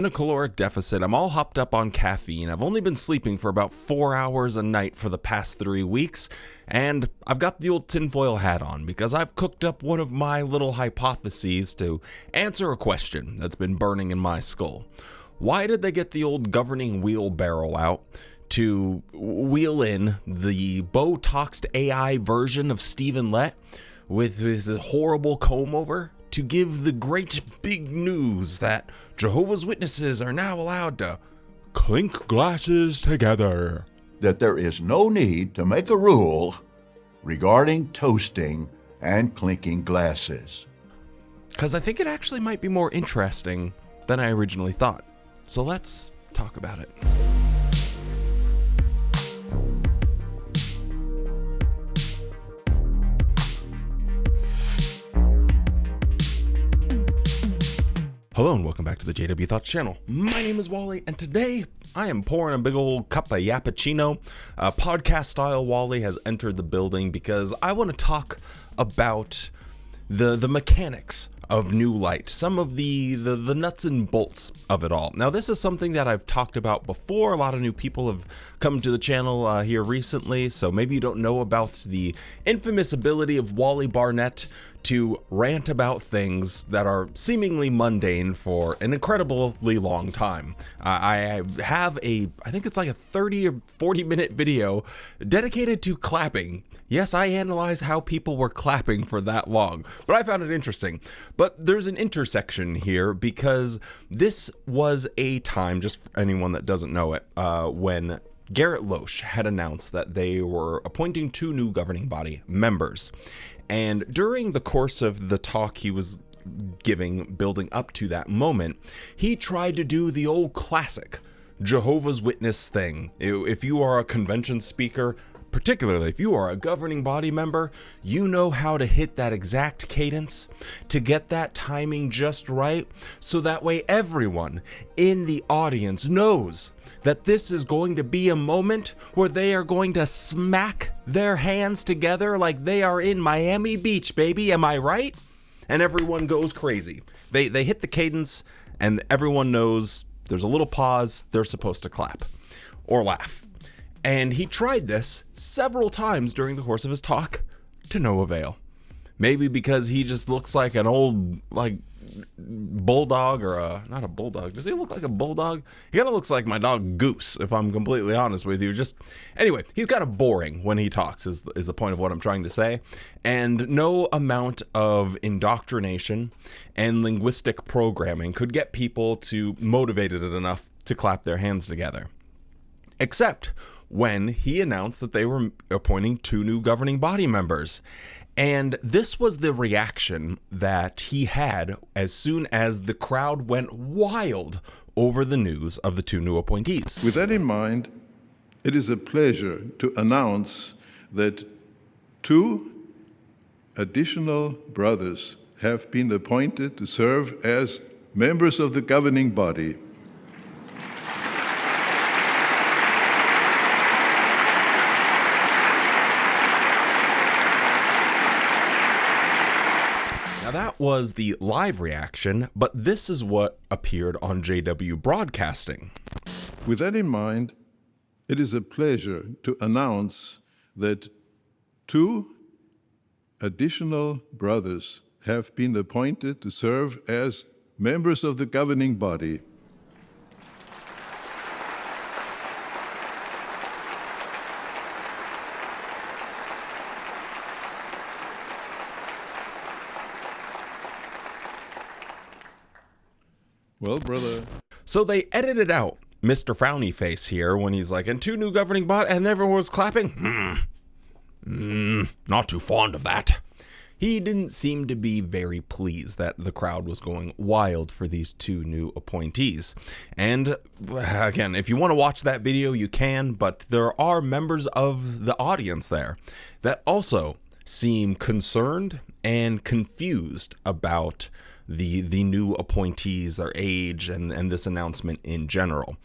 In a caloric deficit, I'm all hopped up on caffeine. I've only been sleeping for about 4 hours a night for the past 3 weeks, and I've got the old tinfoil hat on because I've cooked up one of my little hypotheses to answer a question that's been burning in my skull. Why did they get the old governing wheelbarrow out to wheel in the Botoxed AI version of Stephen Lett with his horrible comb over to give the great big news that Jehovah's Witnesses are now allowed to clink glasses together? That there is no need to make a rule regarding toasting and clinking glasses. Because I think it actually might be more interesting than I originally thought. So let's talk about it. Hello and welcome back to the JW Thoughts channel. My name is Wally, and today I am pouring a big old cup of Yappuccino. Podcast style Wally has entered the building because I want to talk about the mechanics of New Light, some of the nuts and bolts of it all. Now, this is something that I've talked about before. A lot of new people have come to the channel here recently, so maybe you don't know about the infamous ability of Wally Barnett to rant about things that are seemingly mundane for an incredibly long time. I have I think it's like a 30 or 40 minute video dedicated to clapping. Yes, I analyzed how people were clapping for that long, but I found it interesting. But there's an intersection here because this was a time, just for anyone that doesn't know it, when Garrett Loesch had announced that they were appointing 2 new governing body members. And during the course of the talk he was giving, building up to that moment, he tried to do the old classic Jehovah's Witness thing. If you are a convention speaker, particularly if you are a governing body member, you know how to hit that exact cadence to get that timing just right, so that way everyone in the audience knows that this is going to be a moment where they are going to smack their hands together like they are in Miami Beach, baby. Am I right? And everyone goes crazy. They hit the cadence and everyone knows there's a little pause. They're supposed to clap or laugh. And he tried this several times during the course of his talk to no avail. Maybe because he just looks like an old, bulldog or not a bulldog. Does he look like a bulldog? He kind of looks like my dog Goose, if I'm completely honest with you. Anyway, he's kind of boring when he talks is the point of what I'm trying to say. And no amount of indoctrination and linguistic programming could get people to motivated enough to clap their hands together. Except when he announced that they were appointing 2 new governing body members. And this was the reaction that he had as soon as the crowd went wild over the news of the 2 new appointees. With that in mind, it is a pleasure to announce that 2 additional brothers have been appointed to serve as members of the governing body. That was the live reaction, but this is what appeared on JW Broadcasting. With that in mind, it is a pleasure to announce that 2 additional brothers have been appointed to serve as members of the governing body. Well, brother. So they edited out Mr. Frowny Face here when he's like, and 2 new governing body, and everyone was clapping. Not too fond of that. He didn't seem to be very pleased that the crowd was going wild for these 2 new appointees. And again, if you want to watch that video, you can, but there are members of the audience there that also seem concerned and confused about the new appointees, their age, and this announcement in general.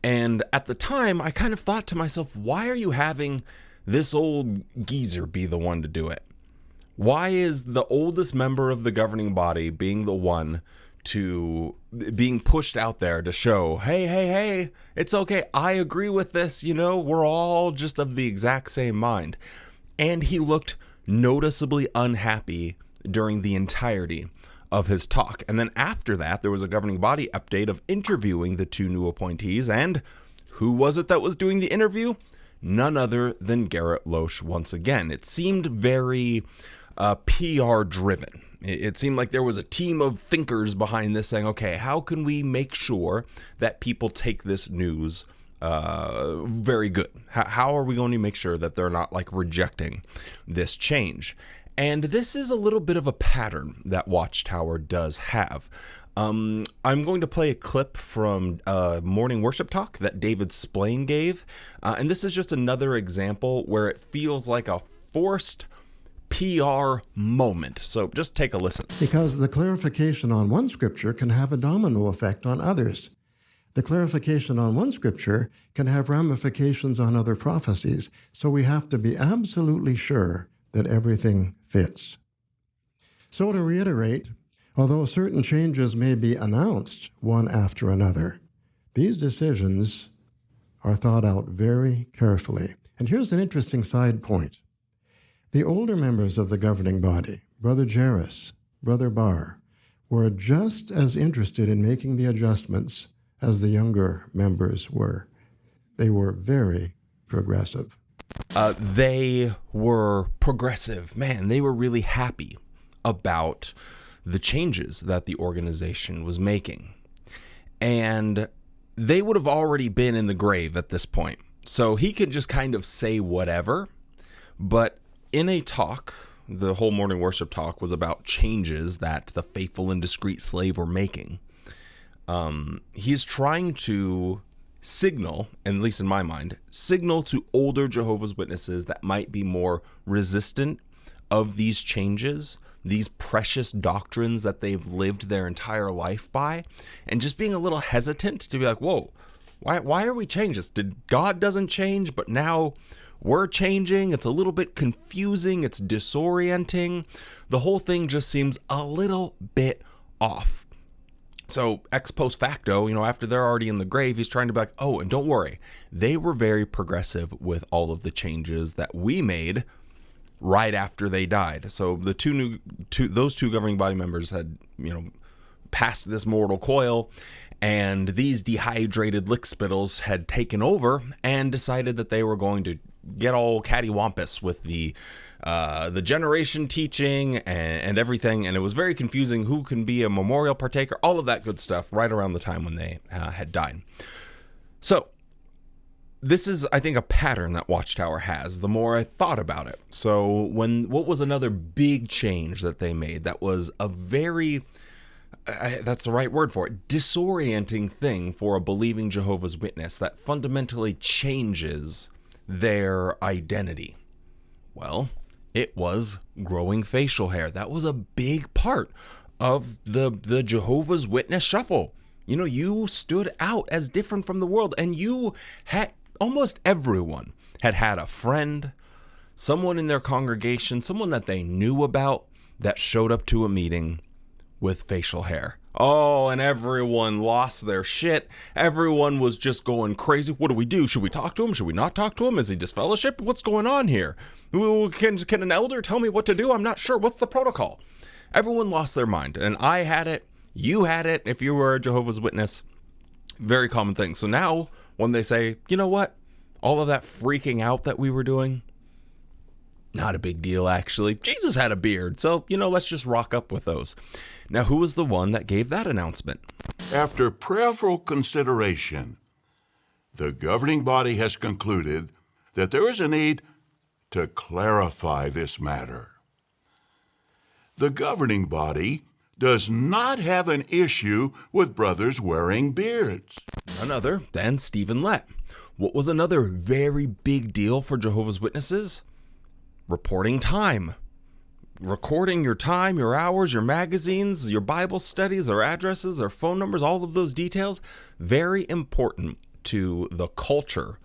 And at the time, I kind of thought to myself, why are you having this old geezer be the one to do it? Why is the oldest member of the governing body being the one to being pushed out there to show, hey, it's okay. I agree with this. We're all just of the exact same mind. And he looked noticeably unhappy during the entirety of his talk. And then after that, there was a governing body update of interviewing the two new appointees. And who was it that was doing the interview? None other than Garrett Loesch once again. It seemed very PR driven. It seemed like there was a team of thinkers behind this saying, okay, how can we make sure that people take this news very good? How are we going to make sure that they're not like rejecting this change? And this is a little bit of a pattern that Watchtower does have. I'm going to play a clip from morning worship talk that David Splain gave. And this is just another example where it feels like a forced PR moment. So just take a listen. Because the clarification on one scripture can have a domino effect on others. The clarification on one scripture can have ramifications on other prophecies. So we have to be absolutely sure that everything fits. So to reiterate, although certain changes may be announced one after another, these decisions are thought out very carefully. And here's an interesting side point. The older members of the governing body, Brother Jairus, Brother Barr, were just as interested in making the adjustments as the younger members were. They were very progressive. They were progressive. Man, they were really happy about the changes that the organization was making. And they would have already been in the grave at this point. So he could just kind of say whatever. But in a talk, the whole morning worship talk was about changes that the faithful and discreet slave were making. He's trying to signal, at least in my mind, signal to older Jehovah's Witnesses that might be more resistant of these changes, these precious doctrines that they've lived their entire life by, and just being a little hesitant to be like, whoa, why are we changing this? God doesn't change, but now we're changing. It's a little bit confusing. It's disorienting. The whole thing just seems a little bit off. So ex post facto, after they're already in the grave, he's trying to be like, oh, and don't worry. They were very progressive with all of the changes that we made right after they died. So the those two governing body members had, passed this mortal coil, and these dehydrated lickspittles had taken over and decided that they were going to get all cattywampus with the generation teaching and everything, and it was very confusing who can be a memorial partaker, all of that good stuff right around the time when they had died. So this is, I think, a pattern that Watchtower has the more I thought about it. So what was another big change that they made that was a very, that's the right word for it, disorienting thing for a believing Jehovah's Witness that fundamentally changes their identity? Well, it was growing facial hair. That was a big part of the Jehovah's Witness shuffle. You stood out as different from the world, and you had, almost everyone had a friend, someone in their congregation, someone that they knew about that showed up to a meeting with facial hair. Oh, and everyone lost their shit. Everyone was just going crazy. What do we do? Should we talk to him? Should we not talk to him? Is he disfellowshipped? What's going on here? Can an elder tell me what to do? I'm not sure. What's the protocol? Everyone lost their mind. And I had it. You had it. If you were a Jehovah's Witness, very common thing. So now when they say, you know what? All of that freaking out that we were doing, not a big deal, actually. Jesus had a beard, so, let's just rock up with those. Now, who was the one that gave that announcement? After prayerful consideration, the governing body has concluded that there is a need to clarify this matter. The governing body does not have an issue with brothers wearing beards. None other than Stephen Lett. What was another very big deal for Jehovah's Witnesses? Reporting time. Recording your time, your hours, your magazines, your Bible studies, their addresses, their phone numbers, all of those details. Very important to the culture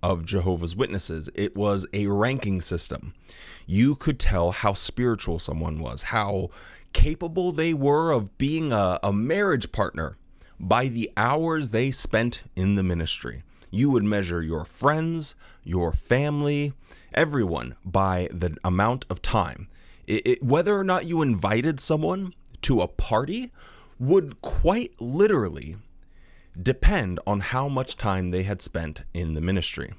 of Jehovah's Witnesses. It was a ranking system. You could tell how spiritual someone was, how capable they were of being a marriage partner by the hours they spent in the ministry. You would measure your friends, your family, everyone by the amount of time. Whether or not you invited someone to a party would quite literally depend on how much time they had spent in the ministry.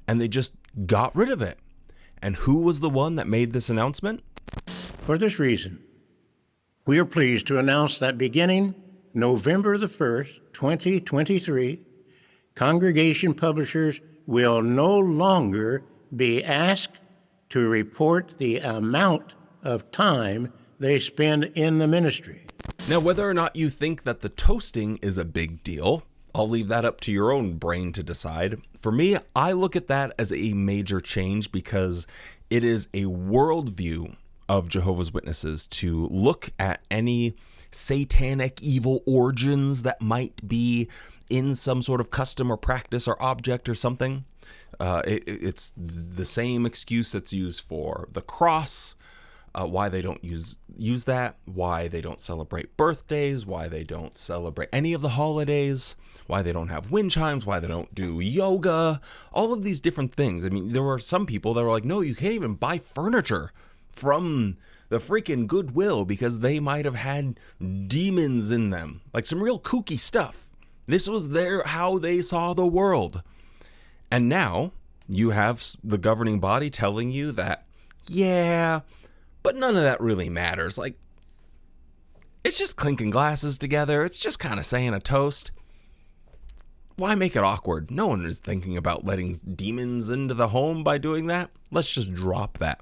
And they just got rid of it. And who was the one that made this announcement? For this reason, we are pleased to announce that beginning November the 1st, 2023, congregation publishers will no longer be asked to report the amount of time they spend in the ministry. Now, whether or not you think that the toasting is a big deal, I'll leave that up to your own brain to decide. For me, I look at that as a major change because it is a worldview of Jehovah's Witnesses to look at any satanic evil origins that might be in some sort of custom or practice or object or something. It's the same excuse that's used for the cross, why they don't use that, why they don't celebrate birthdays, why they don't celebrate any of the holidays, why they don't have wind chimes, why they don't do yoga, all of these different things. I mean, there were some people that were like, no, you can't even buy furniture from the freaking Goodwill because they might have had demons in them, like some real kooky stuff. This was how they saw the world. And now you have the governing body telling you that, yeah, but none of that really matters. Like, it's just clinking glasses together. It's just kind of saying a toast. Why make it awkward? No one is thinking about letting demons into the home by doing that. Let's just drop that.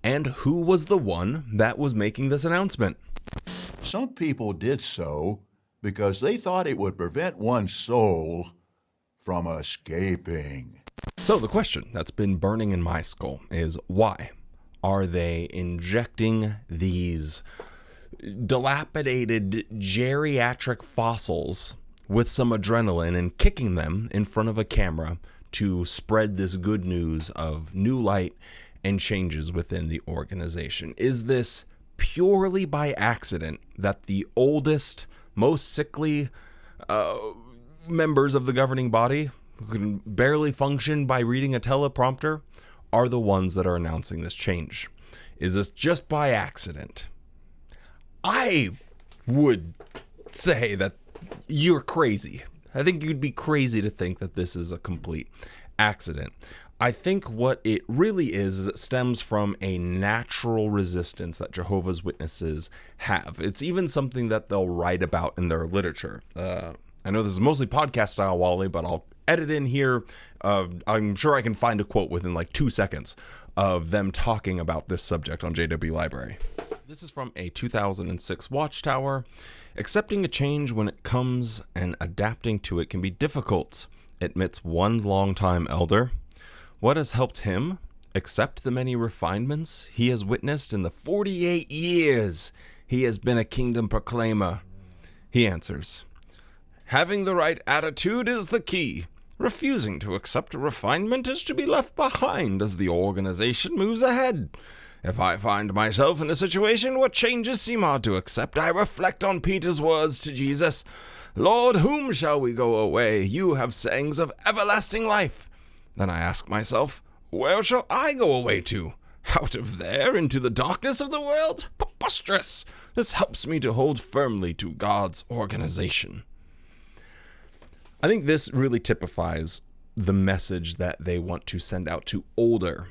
And who was the one that was making this announcement? Some people did so because they thought it would prevent one's soul from escaping. So the question that's been burning in my skull is, why are they injecting these dilapidated geriatric fossils with some adrenaline and kicking them in front of a camera to spread this good news of new light and changes within the organization? Is this purely by accident that the oldest, most sickly members of the governing body, who can barely function by reading a teleprompter, are the ones that are announcing this change? Is this just by accident? I would say that you're crazy. I think you'd be crazy to think that this is a complete accident. I think what it really is it stems from a natural resistance that Jehovah's Witnesses have. It's even something that they'll write about in their literature. I know this is mostly podcast style, Wally, but I'll edit in here. I'm sure I can find a quote within like 2 seconds of them talking about this subject on JW Library. This is from a 2006 Watchtower. Accepting a change when it comes and adapting to it can be difficult, admits one longtime elder. What has helped him accept the many refinements he has witnessed in the 48 years he has been a kingdom proclaimer? He answers, having the right attitude is the key. Refusing to accept a refinement is to be left behind as the organization moves ahead. If I find myself in a situation where changes seem hard to accept, I reflect on Peter's words to Jesus, Lord, whom shall we go away? You have sayings of everlasting life. Then I ask myself, where shall I go away to? Out of there into the darkness of the world? Preposterous! This helps me to hold firmly to God's organization. I think this really typifies the message that they want to send out to older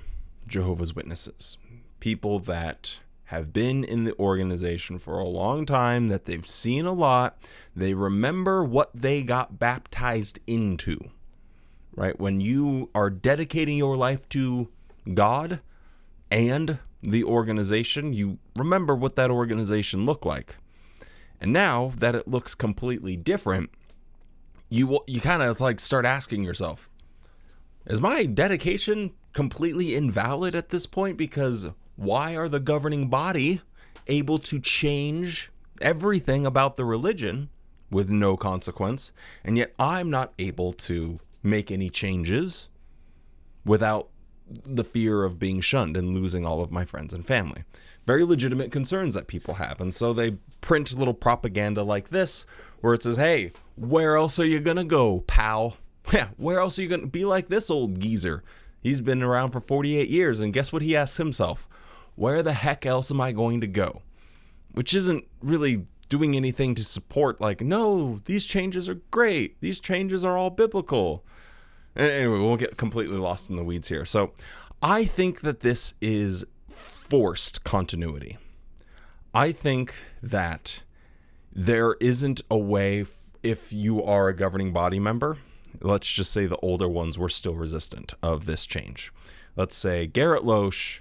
Jehovah's Witnesses. People that have been in the organization for a long time, that they've seen a lot. They remember what they got baptized into. Right? When you are dedicating your life to God and the organization, you remember what that organization looked like. And now that it looks completely different, you kind of like start asking yourself, is my dedication completely invalid at this point? Because why are the governing body able to change everything about the religion with no consequence, and yet I'm not able to make any changes without the fear of being shunned and losing all of my friends and family. Very legitimate concerns that people have. And so they print little propaganda like this, where it says, hey, where else are you going to go, pal? Yeah, where else are you going to be like this old geezer? He's been around for 48 years, and guess what he asks himself? Where the heck else am I going to go? Which isn't really doing anything to support, like, no, these changes are great. These changes are all biblical. Anyway, we'll get completely lost in the weeds here. So I think that this is forced continuity. I think that there isn't a way, if you are a governing body member, let's just say the older ones were still resistant of this change. Let's say Garrett Loesch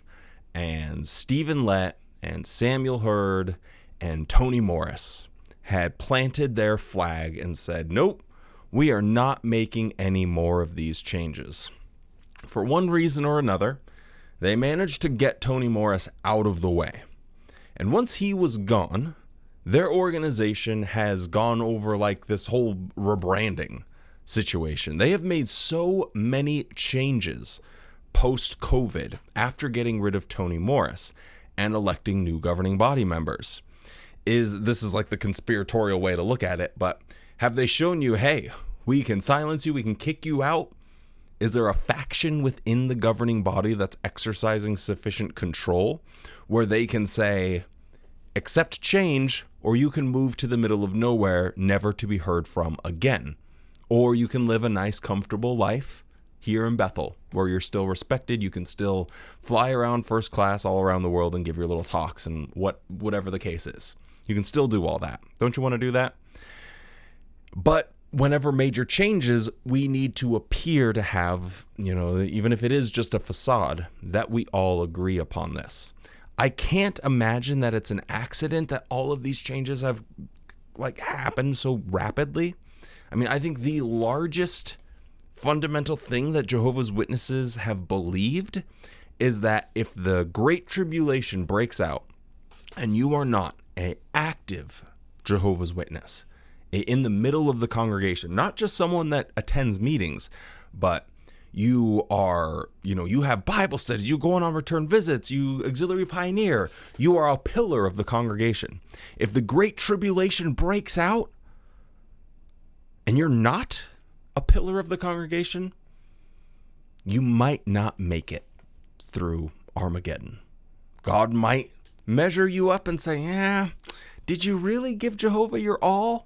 and Stephen Lett and Samuel Hurd and Tony Morris had planted their flag and said, nope, we are not making any more of these changes. For one reason or another, they managed to get Tony Morris out of the way. And once he was gone, their organization has gone over like this whole rebranding situation. They have made so many changes post-COVID after getting rid of Tony Morris and electing new governing body members. This is like the conspiratorial way to look at it, but have they shown you, hey, we can silence you, we can kick you out? Is there a faction within the governing body that's exercising sufficient control where they can say, accept change, or you can move to the middle of nowhere, never to be heard from again? Or you can live a nice, comfortable life here in Bethel, where you're still respected. You can still fly around first class all around the world and give your little talks and whatever the case is. You can still do all that. Don't you want to do that? But whenever major changes, we need to appear to have, even if it is just a facade, that we all agree upon this. I can't imagine that it's an accident that all of these changes have happened so rapidly. I mean, I think the largest fundamental thing that Jehovah's Witnesses have believed is that if the Great Tribulation breaks out and you are not an active Jehovah's Witness in the middle of the congregation, not just someone that attends meetings, but you are, you have Bible studies, you go on return visits, you auxiliary pioneer, you are a pillar of the congregation. If the Great Tribulation breaks out and you're not a pillar of the congregation, you might not make it through Armageddon. God might measure you up and say, did you really give Jehovah your all?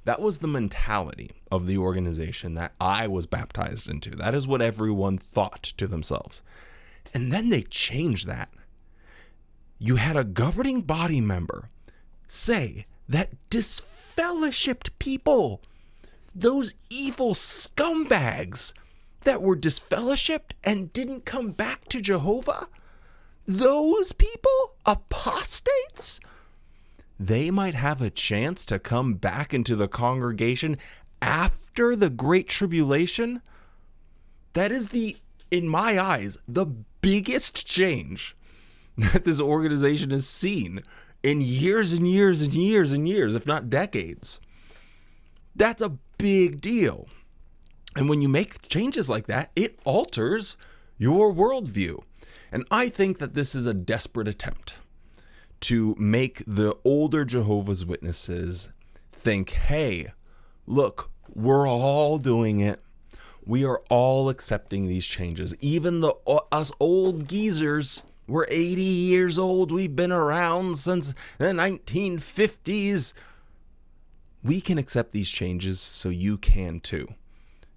That was the mentality of the organization that I was baptized into. That is what everyone thought to themselves. And then they changed that. You had a governing body member say that disfellowshipped people, those evil scumbags that were disfellowshipped and didn't come back to Jehovah, those people, apostates, they might have a chance to come back into the congregation after the Great Tribulation. That is in my eyes, the biggest change that this organization has seen in years and years and years and years, if not decades. That's a big deal. And when you make changes like that, it alters your worldview. And I think that this is a desperate attempt to make the older Jehovah's Witnesses think, hey, look, we're all doing it. We are all accepting these changes. Even us old geezers, we're 80 years old. We've been around since the 1950s. We can accept these changes, so you can too.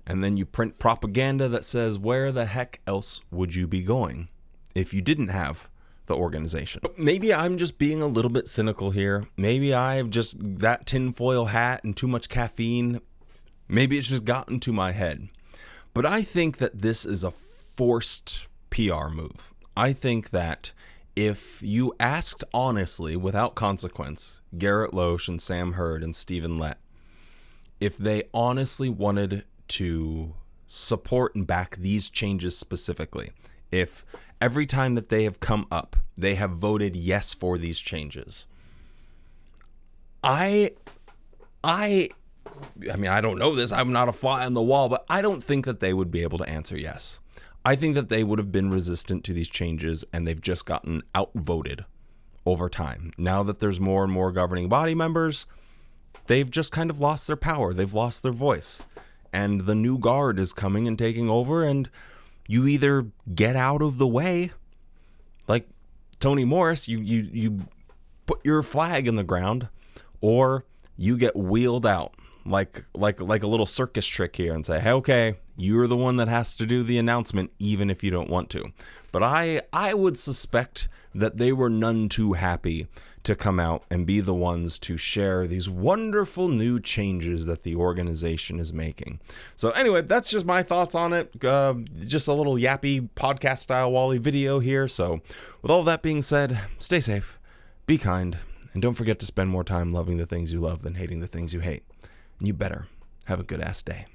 And then you print propaganda that says, where the heck else would you be going if you didn't have the organization? Maybe I'm just being a little bit cynical here. Maybe I've just that tinfoil hat and too much caffeine. Maybe it's just gotten to my head. But I think that this is a forced PR move. I think that if you asked honestly, without consequence, Garrett Loesch and Sam Hurd and Stephen Lett, if they honestly wanted to support and back these changes specifically, if every time that they have come up, they have voted yes for these changes, I mean, I don't know this. I'm not a fly on the wall, but I don't think that they would be able to answer yes. I think that they would have been resistant to these changes, and they've just gotten outvoted over time. Now that there's more and more governing body members, they've just kind of lost their power. They've lost their voice. And the new guard is coming and taking over, and you either get out of the way, like Tony Morris, you put your flag in the ground, or you get wheeled out like a little circus trick here and say, hey, okay, you're the one that has to do the announcement even if you don't want to. But I would suspect that they were none too happy to come out and be the ones to share these wonderful new changes that the organization is making. So anyway, that's just my thoughts on it. Just a little yappy podcast style Wally video here. So with all that being said, stay safe, be kind, and don't forget to spend more time loving the things you love than hating the things you hate. And you better have a good ass day.